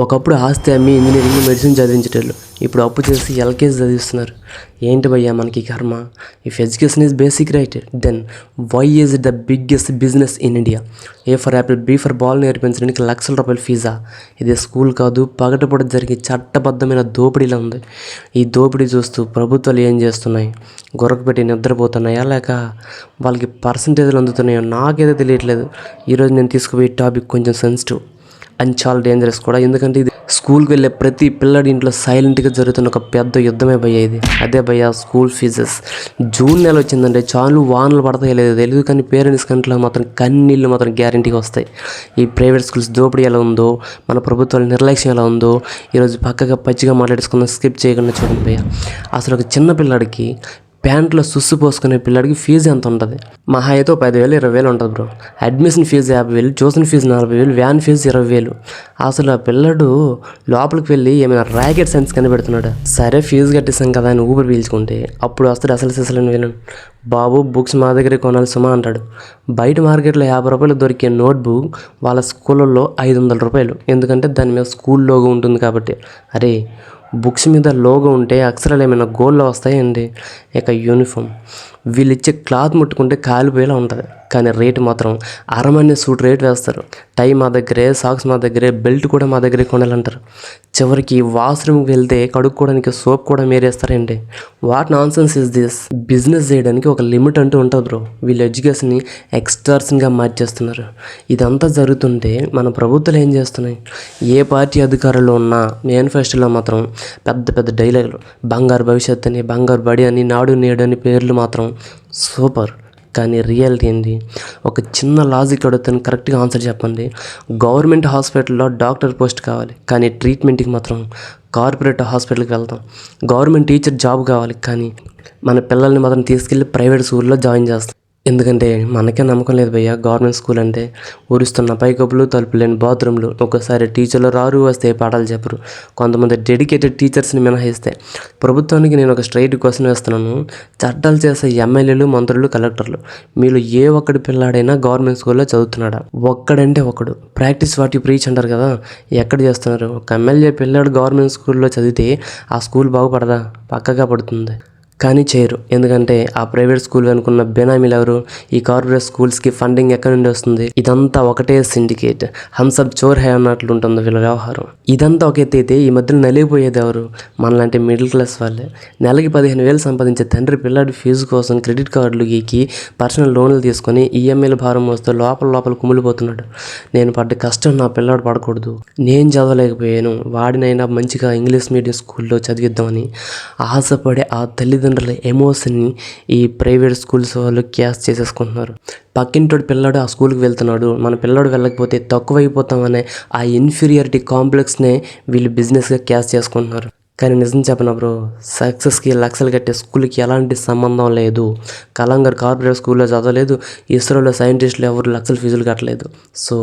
ఒకప్పుడు ఆస్తి అమ్మి ఇంజనీరింగ్ మెడిసిన్ చదివించేటోళ్ళు ఇప్పుడు అప్పు చేసి ఎల్కేజీ చదివిస్తున్నారు. ఏంటి భయ్యా మనకి కర్మ? If education is basic right, then why is it the biggest business in India? A for apple, B for ball నేర్పించడానికి లక్షల రూపాయల ఫీజా? ఇది స్కూల్ కాదు, పగటపూట జరిగే చట్టబద్ధమైన దోపిడీలా ఉంది. ఈ దోపిడీ చూస్తూ ప్రభుత్వాలు ఏం చేస్తున్నాయి? గొరకపెట్టి నిద్రపోతున్నాయా, లేక వాళ్ళకి పర్సంటేజ్లు అందుతున్నాయో నాకైతే తెలియట్లేదు. ఈరోజు నేను తీసుకుపోయే టాపిక్ కొంచెం సెన్సిటివ్ అండ్ చాలా డేంజరస్ కూడా. ఎందుకంటే ఇది స్కూల్కి వెళ్ళే ప్రతి పిల్లడి ఇంట్లో సైలెంట్గా జరుగుతున్న ఒక పెద్ద యుద్ధమే భయ్యా ఇది. అదే భయ్యా స్కూల్ ఫీజెస్. జూన్ నెల వచ్చిందంటే చాలు వానలు పడతాయి లేదు తెలియదు, కానీ పేరెంట్స్ కంట్లో మాత్రం కన్నీళ్ళు మాత్రం గ్యారంటీగా వస్తాయి. ఈ ప్రైవేట్ స్కూల్స్ దోపిడీ ఎలా ఉందో, మన ప్రభుత్వాల నిర్లక్ష్యం ఎలా ఉందో ఈరోజు పక్కగా పచ్చిగా మాట్లాడుకున్న స్కిప్ చేయకుండా చూడండి భయ్యా. అసలు ఒక చిన్న పిల్లాడికి ప్యాంట్లో సుస్సు పోసుకునే పిల్లాడికి ఫీజు ఎంత ఉంటుంది? మహా అయితే 10,000 20,000 ఉంటుంది bro. Admission fees 50,000, tuition fees 40,000, van fees 20,000. అసలు ఆ పిల్లడు లోపలికి వెళ్ళి ఏమైనా ర్యాకెట్ సైన్స్ కనిపెడుతున్నాడు. సరే ఫీజు కట్టేసాం కదా అని ఊపిరి పీల్చుకుంటే అప్పుడు వస్తాడు అసలు సిసలని వినను. బాబు బుక్స్ మా దగ్గరే కొనాలి సుమా అంటాడు. బయట మార్కెట్లో 50 రూపాయలు దొరికే నోట్బుక్ వాళ్ళ స్కూళ్ళల్లో 500 రూపాయలు. ఎందుకంటే దాని మీద స్కూల్ లోగో ఉంటుంది కాబట్టి. అరే బుక్స్ మీద లోగో ఉంటే అక్షరాలు ఏమైనా గోల్లో వస్తాయండి. ఇక యూనిఫామ్, వీళ్ళు ఇచ్చే క్లాత్ ముట్టుకుంటే కాలిపోయేలా ఉంటుంది, కానీ రేటు మాత్రం అరమనే సూట్ రేట్ వేస్తారు. టై మా దగ్గరే, సాక్స్ మా దగ్గరే, బెల్ట్ కూడా మా దగ్గరే కొనాలంటారు. చివరికి వాష్రూమ్కి వెళ్తే కడుక్కోవడానికి సోప్ కూడా మీరేస్తారండి. What nonsense is this? Business చేయడానికి ఒక లిమిట్ అంటూ ఉంటుంది బ్రో. వీళ్ళు ఎడ్యుకేషన్ని ఎక్స్టార్షన్గా మార్చేస్తున్నారు. ఇదంతా జరుగుతుంటే మన ప్రభుత్వాలు ఏం చేస్తున్నాయి? ఏ పార్టీ అధికారంలో ఉన్నా మేనిఫెస్టోలో మాత్రం పెద్ద పెద్ద డైలాగులు, బంగారు భవిష్యత్ అని, బంగారు బడి అని, నాడు నేడు అని పేర్లు మాత్రం సూపర్. కానీ రియాలిటీ ఏంటి? ఒక చిన్న లాజిక్ అడుగుతాను, కరెక్ట్గా ఆన్సర్ చెప్పండి. గవర్నమెంట్ హాస్పిటల్లో డాక్టర్ పోస్ట్ కావాలి, కానీ ట్రీట్మెంట్కి మాత్రం కార్పొరేట్ హాస్పిటల్కి వెళ్తాం. గవర్నమెంట్ టీచర్ జాబ్ కావాలి, కానీ మన పిల్లల్ని మాత్రం తీసుకెళ్ళి ప్రైవేట్ స్కూల్లో జాయిన్ చేస్తాం. ఎందుకంటే మనకే నమ్మకం లేదు భయ్యా. గవర్నమెంట్ స్కూల్ అంటే ఊరుస్తున్న పైకప్పులు, తలుపు లేని బాత్రూమ్లు, ఒక్కోసారి టీచర్లు రారు, వస్తే పాఠాలు చెప్పరు, కొంతమంది డెడికేటెడ్ టీచర్స్ని మినహాయిస్తే. ప్రభుత్వానికి నేను ఒక స్ట్రైట్ క్వశ్చన్ వేస్తున్నాను. చట్టాలు చేసే ఎమ్మెల్యేలు, మంత్రులు, కలెక్టర్లు, మీరు ఏ ఒక్కడి పిల్లాడైనా గవర్నమెంట్ స్కూల్లో చదువుతున్నాడా? ఒక్కడంటే ఒకడు. ప్రాక్టీస్ వాట్ యు ప్రీచ్ అంటారు కదా, ఎక్కడ చేస్తున్నారు? ఒక ఎమ్మెల్యే పిల్లాడు గవర్నమెంట్ స్కూల్లో చదివితే ఆ స్కూల్ బాగుపడదా? పక్కగా పడుతుంది. కానీ చేయరు. ఎందుకంటే ఆ ప్రైవేట్ స్కూల్ అనుకున్న బెనామీలు ఎవరు? ఈ కార్పొరేట్ స్కూల్స్కి ఫండింగ్ ఎక్కడి నుండి వస్తుంది? ఇదంతా ఒకటే సిండికేట్. హంసబ్ చోర్ హై అన్నట్లు ఉంటుంది వీళ్ళ వ్యవహారం. ఇదంతా ఒక ఎత్తైతే ఈ మధ్యలో నలిగిపోయేది ఎవరు? మనలాంటి మిడిల్ క్లాస్ వాళ్ళే. నెలకి 15,000 సంపాదించే తండ్రి పిల్లాడి ఫీజు కోసం క్రెడిట్ కార్డులు గీకి పర్సనల్ లోన్లు తీసుకొని ఈఎంఐల భారం వస్తూ లోపల కుమిలిపోతున్నాడు. నేను పడ్డ కష్టం నా పిల్లాడు పడకూడదు, నేను చదవలేకపోయాను, వాడినైనా మంచిగా ఇంగ్లీష్ మీడియం స్కూల్లో చదివిద్దామని ఆశపడే ఆ తల్లిదండ్రుల ఎమోషన్ని ఈ ప్రైవేట్ స్కూల్స్ వాళ్ళు క్యాష్ చేసేసుకుంటున్నారు. పక్కింటోడు పిల్లాడు ఆ స్కూల్కి వెళ్తున్నాడు, మన పిల్లాడు వెళ్ళకపోతే తక్కువైపోతామనే ఆ ఇన్ఫీరియారిటీ కాంప్లెక్స్నే వీళ్ళు బిజినెస్గా క్యాష్ చేసుకుంటున్నారు. కానీ నిజం చెప్పనా బ్రో, సక్సెస్కి లక్షలు కట్టే స్కూల్కి ఎలాంటి సంబంధం లేదు. కలాం గారు కార్పొరేట్ స్కూల్లో చదవలేదు, ఇస్రోలో సైంటిస్టులు ఎవరు లక్షల ఫీజులు కట్టలేదు. So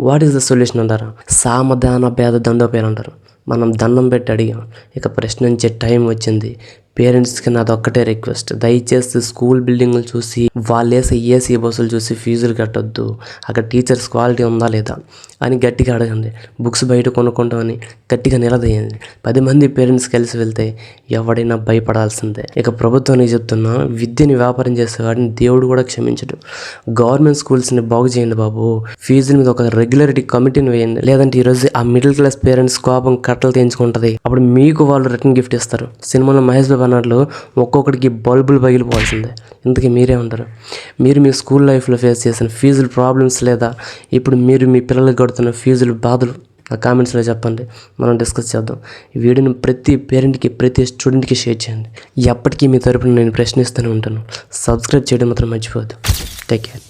what is the solution అంటారా? సామధాన భేద దండోపేరు అంటారు. మనం దండం పెట్టి అడిగాం, ఇక ప్రశ్నించే టైం వచ్చింది. పేరెంట్స్కి నాది ఒక్కటే రిక్వెస్ట్, దయచేసి స్కూల్ బిల్డింగ్లు చూసి వాళ్ళు వేసే ఏసీ బస్సులు చూసి ఫీజులు కట్టొద్దు. అక్కడ టీచర్స్ క్వాలిటీ ఉందా లేదా అని గట్టిగా అడగండి. బుక్స్ బయట కొనుక్కుంటామని గట్టిగా నిలదీయండి. 10 మంది పేరెంట్స్ కలిసి వెళ్తే ఎవడైనా భయపడాల్సిందే. ఇక ప్రభుత్వానికి చెప్తున్నా, విద్యని వ్యాపారం చేసేవాడిని దేవుడు కూడా క్షమించడు. గవర్నమెంట్ స్కూల్స్ని బాగు చేయండి బాబు. ఫీజుల మీద ఒక రెగ్యులారిటీ కమిటీని వేయండి. లేదంటే ఈరోజు ఆ మిడిల్ క్లాస్ పేరెంట్స్ కోపం కట్టలు తెంచుకుంటుంది. అప్పుడు మీకు వాళ్ళు రిటర్న్ గిఫ్ట్ ఇస్తారు. సినిమాలో మహేష్ బాబు అన్నట్లు ఒక్కొక్కడికి బల్బులు పగిలిపోవాల్సిందే. ఇంతకీ మీరే ఉంటారు? మీరు మీ స్కూల్ లైఫ్లో ఫేస్ చేసిన ఫీజుల ప్రాబ్లమ్స్ లేదా ఇప్పుడు మీరు మీ పిల్లలకు కడుతున్న ఫీజుల బాధలు ఆ కామెంట్స్లో చెప్పండి, మనం డిస్కస్ చేద్దాం. ఈ వీడియోని ప్రతి పేరెంట్కి, ప్రతి స్టూడెంట్కి షేర్ చేయండి. ఎప్పటికీ మీ తరపున నేను ప్రశ్నిస్తూనే ఉంటాను. సబ్స్క్రైబ్ చేయడం మాత్రం మర్చిపోవద్దు. Take care.